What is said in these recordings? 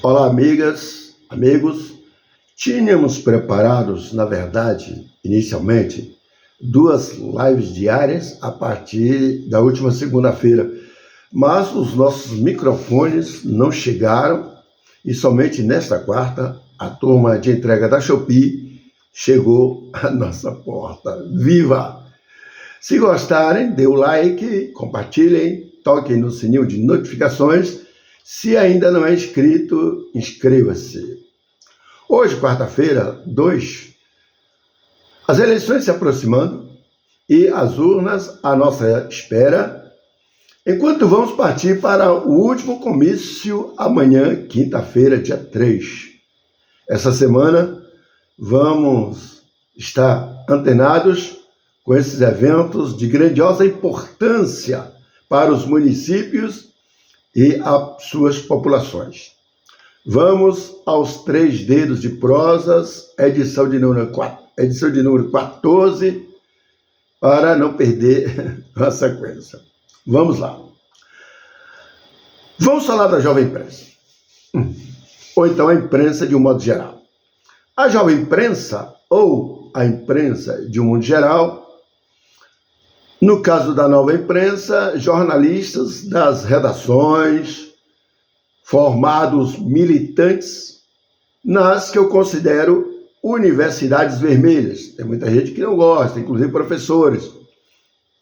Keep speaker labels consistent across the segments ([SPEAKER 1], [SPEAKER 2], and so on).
[SPEAKER 1] Olá, amigas, amigos. Tínhamos preparados, na verdade, inicialmente, 2 lives diárias a partir da última segunda-feira, mas os nossos microfones não chegaram e somente nesta quarta a turma de entrega da Shopee chegou à nossa porta. Viva! Se gostarem, dê o like, compartilhem, toquem no sininho de notificações. Se ainda não é inscrito, inscreva-se. Hoje, quarta-feira, 2, as eleições se aproximando e as urnas à nossa espera, enquanto vamos partir para o último comício amanhã, quinta-feira, dia 3. Essa semana vamos estar antenados com esses eventos de grandiosa importância para os municípios e as suas populações. Vamos aos 3 dedos de prosas, edição de número 14, para não perder a sequência. Vamos lá. Vamos falar da jovem imprensa, ou então a imprensa de um modo geral. A jovem imprensa, ou a imprensa de um modo geral, no caso da nova imprensa, jornalistas das redações, formados militantes nas que eu considero universidades vermelhas. Tem muita gente que não gosta, inclusive professores.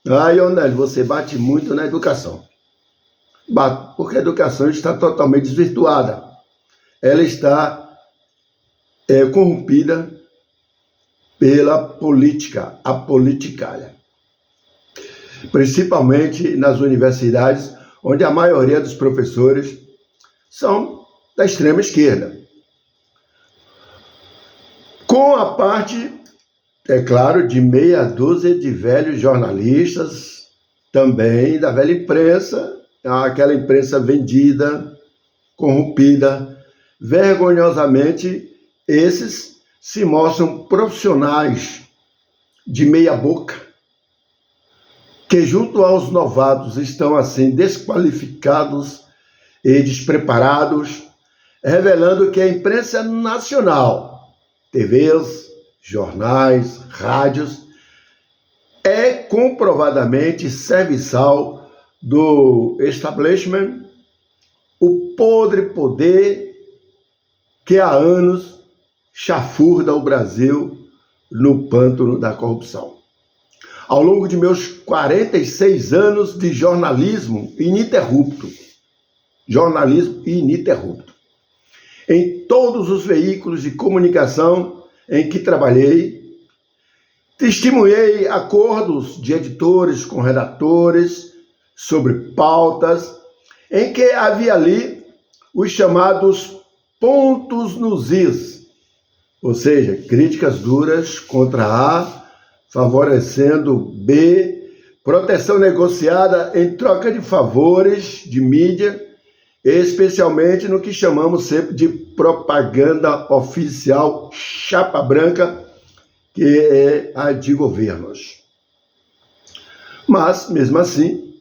[SPEAKER 1] Ionel, você bate muito na educação. Bato, porque a educação está totalmente desvirtuada. Ela está corrompida pela política, a politicária. Principalmente nas universidades, onde a maioria dos professores são da extrema esquerda. Com a parte, é claro, de meia dúzia de velhos jornalistas, também da velha imprensa, aquela imprensa vendida, corrompida. Vergonhosamente, esses se mostram profissionais de meia boca, que junto aos novatos estão assim desqualificados e despreparados, revelando que a imprensa nacional, TVs, jornais, rádios, é comprovadamente serviçal do establishment, o podre poder que há anos chafurda o Brasil no pântano da corrupção. Ao longo de meus 46 anos de jornalismo ininterrupto, em todos os veículos de comunicação em que trabalhei, testemunhei acordos de editores com redatores sobre pautas em que havia ali os chamados pontos nos is, ou seja, críticas duras contra A, favorecendo B, proteção negociada em troca de favores de mídia, especialmente no que chamamos sempre de propaganda oficial chapa branca, que é a de governos. Mas, mesmo assim,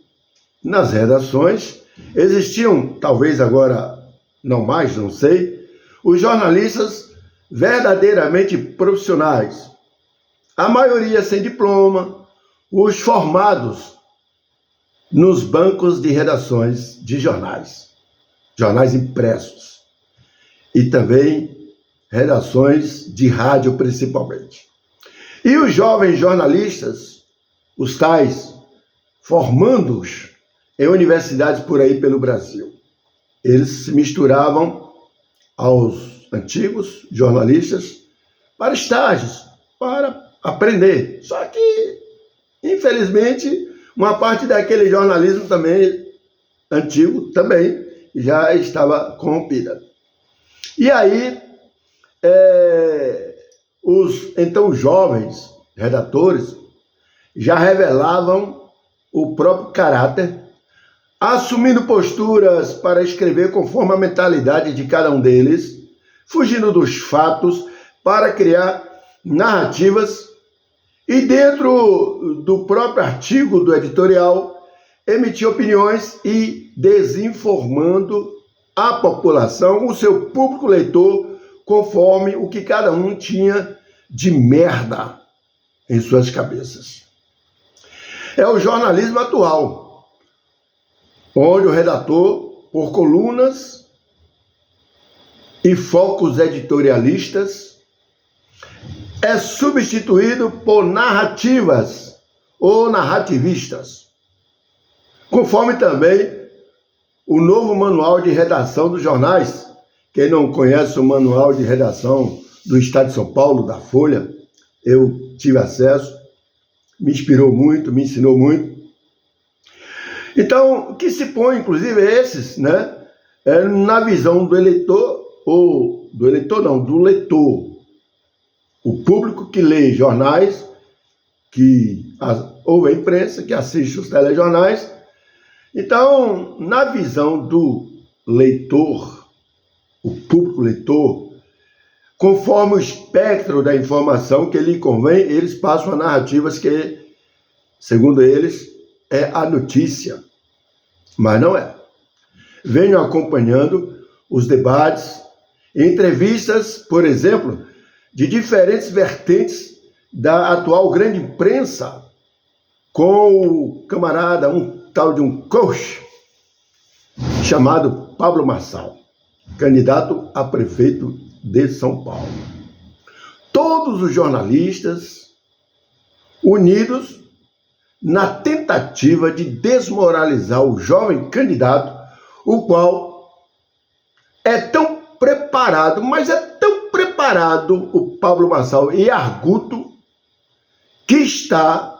[SPEAKER 1] nas redações existiam, talvez agora não mais, não sei, os jornalistas verdadeiramente profissionais, a maioria sem diploma, os formados nos bancos de redações de jornais impressos, e também redações de rádio principalmente. E os jovens jornalistas, os tais, formandos em universidades por aí pelo Brasil, eles se misturavam aos antigos jornalistas para estágios, para aprender. Só que, infelizmente, uma parte daquele jornalismo também antigo também já estava corrompida. E aí, os então jovens redatores já revelavam o próprio caráter, assumindo posturas para escrever conforme a mentalidade de cada um deles, fugindo dos fatos para criar narrativas e, dentro do próprio artigo do editorial, emitir opiniões e desinformando à população, o seu público leitor, conforme o que cada um tinha de merda em suas cabeças. É o jornalismo atual, onde o redator, por colunas e focos editorialistas, é substituído por narrativas ou narrativistas, conforme também o novo manual de redação dos jornais. Quem não conhece o manual de redação do Estado de São Paulo, da Folha, eu tive acesso, me inspirou muito, me ensinou muito. Então, o que se põe, inclusive, esses, né, na visão do eleitor, ou do eleitor não, do leitor, o público que lê jornais, que ouve a imprensa, que assiste os telejornais. Então, na visão do leitor, o público leitor, conforme o espectro da informação que lhe convém, eles passam a narrativas que, segundo eles, é a notícia, mas não é. Venho acompanhando os debates, entrevistas, por exemplo, de diferentes vertentes da atual grande imprensa, com o camarada, um tal de um coach, chamado Pablo Marçal, candidato a prefeito de São Paulo. Todos os jornalistas unidos na tentativa de desmoralizar o jovem candidato, o qual é tão preparado, mas é tão preparado, o Pablo Marçal e arguto, que está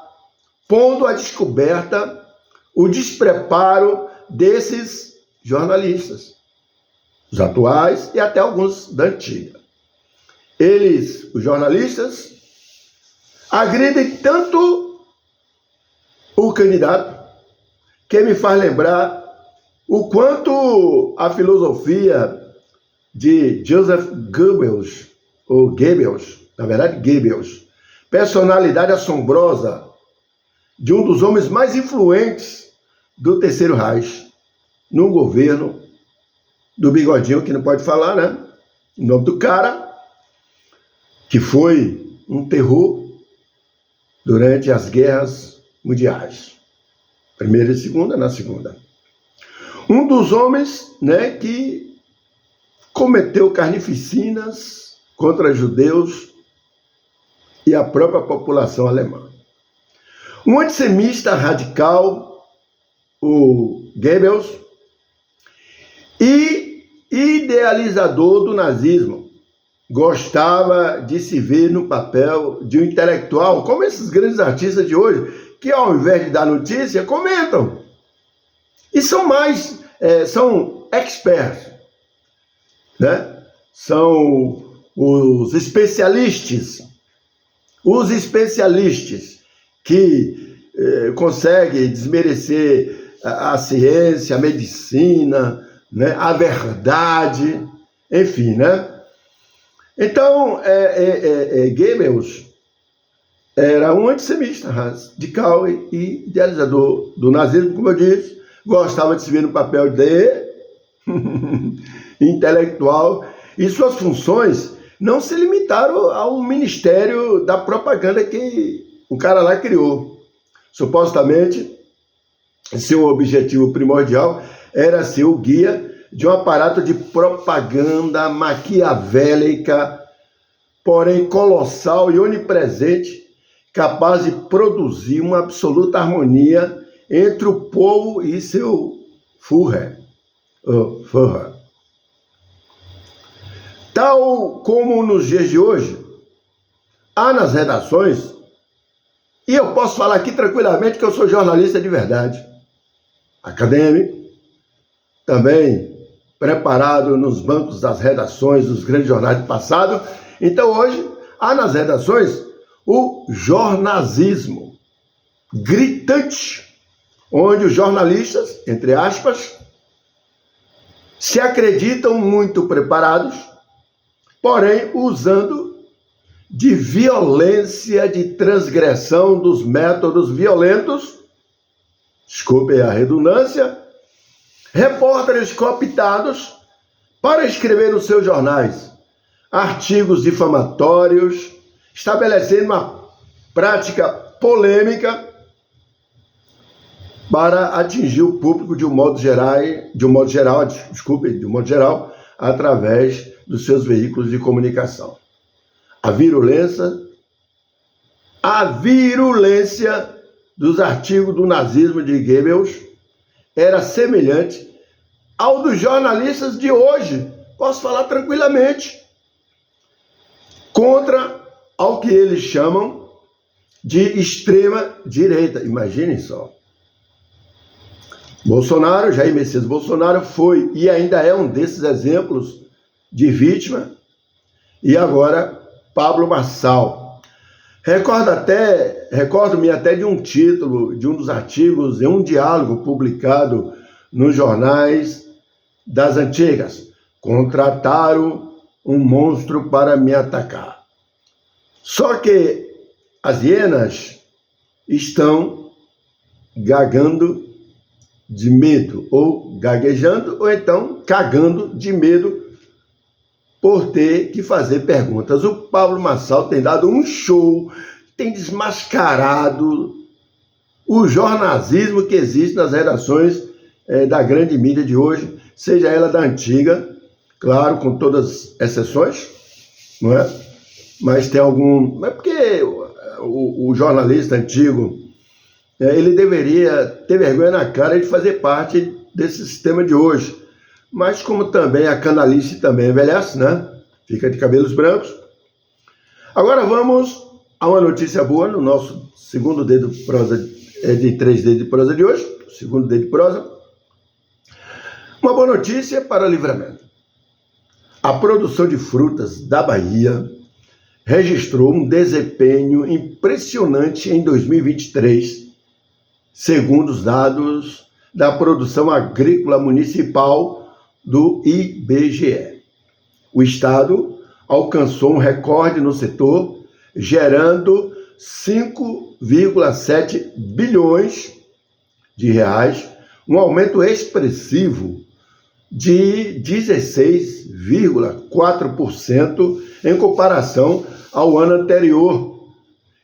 [SPEAKER 1] pondo à descoberta o despreparo desses jornalistas, os atuais e até alguns da antiga. Eles, os jornalistas, agridem tanto o candidato, que me faz lembrar o quanto a filosofia de Joseph Goebbels, ou Goebbels, na verdade Goebbels, personalidade assombrosa de um dos homens mais influentes do Terceiro Reich, no governo do Bigodinho, que não pode falar, né? O nome do cara, que foi um terror durante as guerras mundiais. Primeira e segunda, na segunda. Um dos homens, né, que cometeu carnificinas contra judeus e a própria população alemã. Um antissemita radical, o Goebbels, e idealizador do nazismo. Gostava de se ver no papel de um intelectual, como esses grandes artistas de hoje, que ao invés de dar notícia, comentam. E são são experts, né? São os especialistas que conseguem desmerecer a ciência, a medicina, né? A verdade, enfim, né? Então, Goebbels era um antissemita radical e idealizador do nazismo, como eu disse, gostava de se ver no papel de intelectual, e suas funções não se limitaram a um ministério da propaganda que o cara lá criou. Supostamente, seu objetivo primordial era ser o guia de um aparato de propaganda maquiavélica, porém colossal e onipresente, capaz de produzir uma absoluta harmonia entre o povo e seu Führer. Tal como nos dias de hoje, há nas redações, e eu posso falar aqui tranquilamente que eu sou jornalista de verdade, acadêmico, também preparado nos bancos das redações dos grandes jornais do passado. Então hoje há nas redações o jornalismo gritante, onde os jornalistas, entre aspas, se acreditam muito preparados, porém usando de violência, de transgressão dos métodos violentos, desculpem a redundância, repórteres cooptados para escrever nos seus jornais artigos difamatórios, estabelecendo uma prática polêmica para atingir o público de um modo geral, através dos seus veículos de comunicação. A virulência dos artigos do nazismo de Goebbels era semelhante ao dos jornalistas de hoje, posso falar tranquilamente, contra ao que eles chamam de extrema direita. Imaginem só. Bolsonaro, Jair Messias Bolsonaro, foi e ainda é um desses exemplos de vítima. E agora, Pablo Marçal. Recordo-me até de um título, de um dos artigos, em um diálogo publicado nos jornais das antigas. Contrataram um monstro para me atacar. Só que as hienas estão gagando de medo, ou gaguejando, ou então cagando de medo por ter que fazer perguntas. O Pablo Marçal tem dado um show, tem desmascarado o jornalismo que existe nas redações da grande mídia de hoje, seja ela da antiga, claro, com todas as exceções, não é? Mas tem algum... Mas porque o jornalista antigo, ele deveria ter vergonha na cara de fazer parte desse sistema de hoje. Mas como também a canalice também envelhece, né? Fica de cabelos brancos. Agora vamos a uma notícia boa no nosso segundo dedo de prosa, de 3 dedos de prosa de hoje. Segundo dedo de prosa. Uma boa notícia para Livramento. A produção de frutas da Bahia registrou um desempenho impressionante em 2023, segundo os dados da produção agrícola municipal do IBGE. O Estado alcançou um recorde no setor, gerando 5,7 bilhões de reais, um aumento expressivo de 16,4% em comparação ao ano anterior.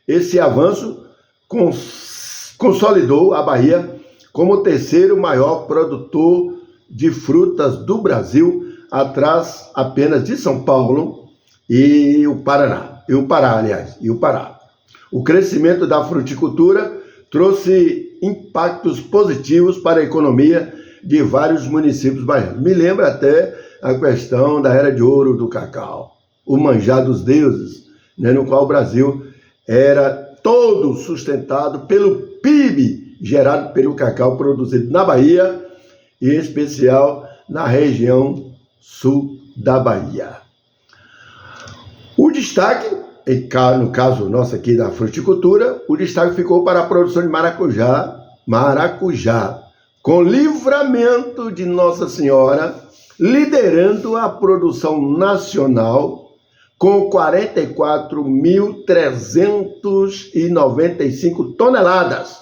[SPEAKER 1] Esse avanço consolidou a Bahia como o terceiro maior produtor de frutas do Brasil, atrás apenas de São Paulo e o Pará. O crescimento da fruticultura trouxe impactos positivos para a economia de vários municípios baianos. Me lembra até a questão da era de ouro do cacau, o manjar dos deuses, né, no qual o Brasil era todo sustentado pelo PIB gerado pelo cacau produzido na Bahia, e em especial na região sul da Bahia. O destaque, no caso nosso aqui da fruticultura, o destaque ficou para a produção de maracujá, com Livramento de Nossa Senhora, liderando a produção nacional com 44.395 toneladas.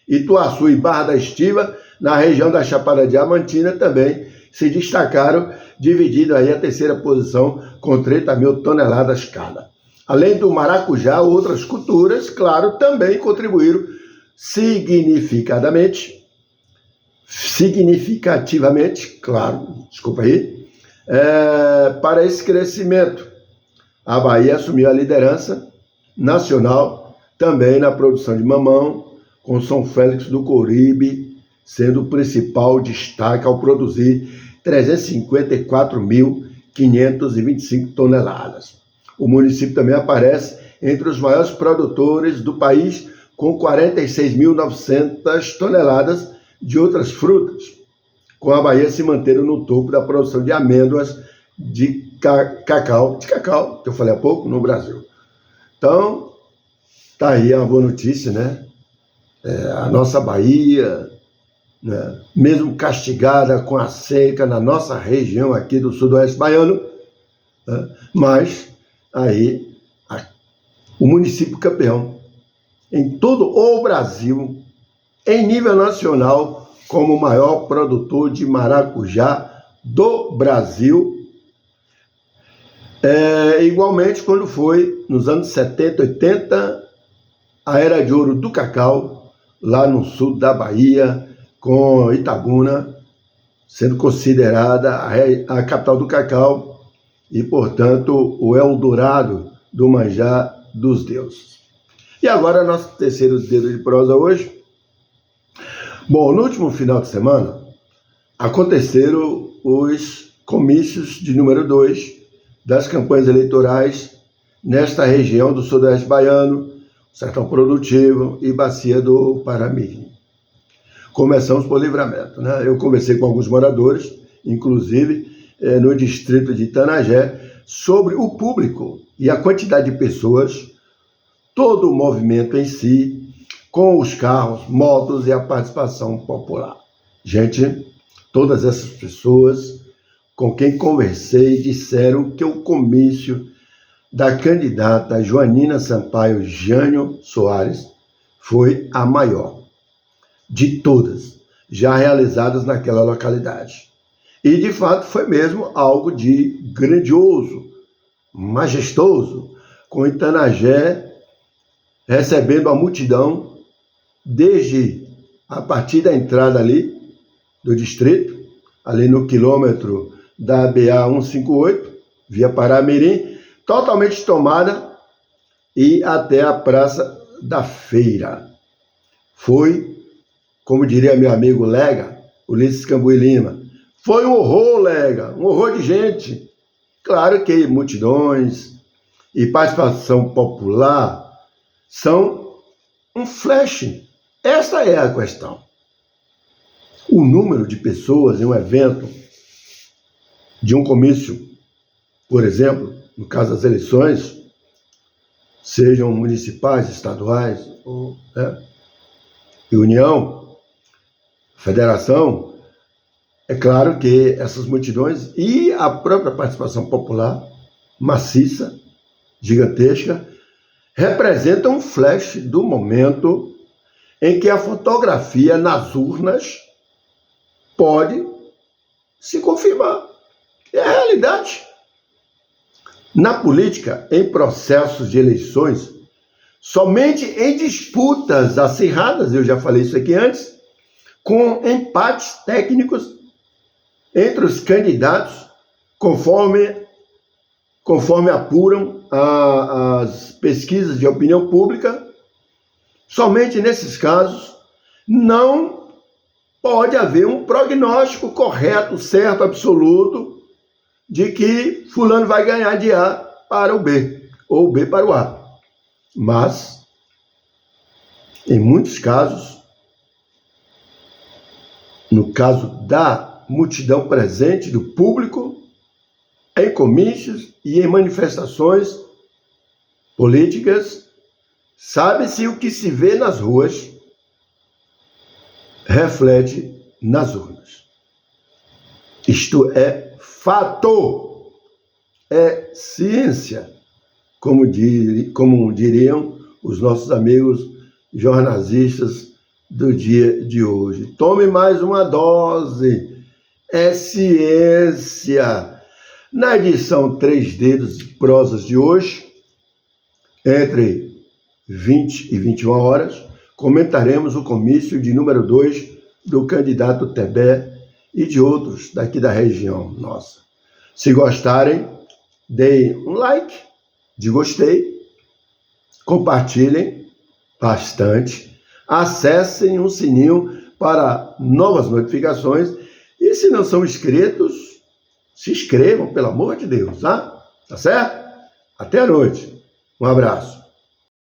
[SPEAKER 1] Ituaçu e Barra da Estiva, na região da Chapada Diamantina, também se destacaram, dividindo aí a terceira posição com 30 mil toneladas cada. Além do maracujá, outras culturas, claro, também contribuíram significativamente, para esse crescimento. A Bahia assumiu a liderança nacional também na produção de mamão, com São Félix do Corribe sendo o principal destaque ao produzir 354.525 toneladas. O município também aparece entre os maiores produtores do país, com 46.900 toneladas de outras frutas, com a Bahia se mantendo no topo da produção de amêndoas, de cacau, que eu falei há pouco, no Brasil. Então, tá aí a boa notícia, né? A nossa Bahia, né, mesmo castigada com a seca na nossa região aqui do sudoeste baiano, né, mas aí o município campeão em todo o Brasil, em nível nacional, como o maior produtor de maracujá do Brasil. Igualmente, quando foi nos anos 70, 80, a era de ouro do cacau, lá no sul da Bahia, com Itabuna sendo considerada a capital do cacau e, portanto, o Eldorado do manjar dos deuses. E agora, nosso terceiro dedo de prosa hoje. Bom, no último final de semana, aconteceram os comícios de número 2 das campanhas eleitorais nesta região do sudoeste baiano, Sertão Produtivo e Bacia do Paramirim. Começamos por Livramento, né? Eu conversei com alguns moradores, inclusive no distrito de Itanagé, sobre o público e a quantidade de pessoas, todo o movimento em si, com os carros, motos e a participação popular. Gente, todas essas pessoas com quem conversei disseram que o comício da candidata Joanina Sampaio Jânio Soares foi a maior de todas já realizadas naquela localidade. E, de fato, foi mesmo algo de grandioso, majestoso, com Itanagé recebendo a multidão desde a partir da entrada ali do distrito, ali no quilômetro da BA 158, via Paramirim, totalmente tomada, e até a Praça da Feira. Foi, como diria meu amigo Lega, Ulisses Cambuí Lima, foi um horror, Lega, um horror de gente. Claro que multidões e participação popular são um flash. Esta é a questão. O número de pessoas em um evento, de um comício, por exemplo, no caso das eleições, sejam municipais, estaduais, ou, e União, Federação, é claro que essas multidões e a própria participação popular, maciça, gigantesca, representam um flash do momento em que a fotografia nas urnas pode se confirmar. É a realidade. Na política, em processos de eleições, somente em disputas acirradas, eu já falei isso aqui antes, com empates técnicos entre os candidatos, conforme apuram as pesquisas de opinião pública, somente nesses casos não pode haver um prognóstico correto, certo, absoluto, de que fulano vai ganhar de A para o B, ou B para o A. Mas, em muitos casos, no caso da multidão presente, do público, em comícios e em manifestações políticas, sabe-se o que se vê nas ruas reflete nas urnas. Isto é fato, é ciência, como diriam os nossos amigos jornalistas do dia de hoje. Tome mais uma dose, é ciência. Na edição 3 Dedos de Prosas de hoje, entre 20 e 21 horas, comentaremos o comício de número 2 do candidato Tebé e de outros daqui da região nossa. Se gostarem, deem um like de gostei, compartilhem bastante, acessem o sininho para novas notificações e, se não são inscritos, se inscrevam, pelo amor de Deus, tá? Tá certo? Até a noite. Um abraço.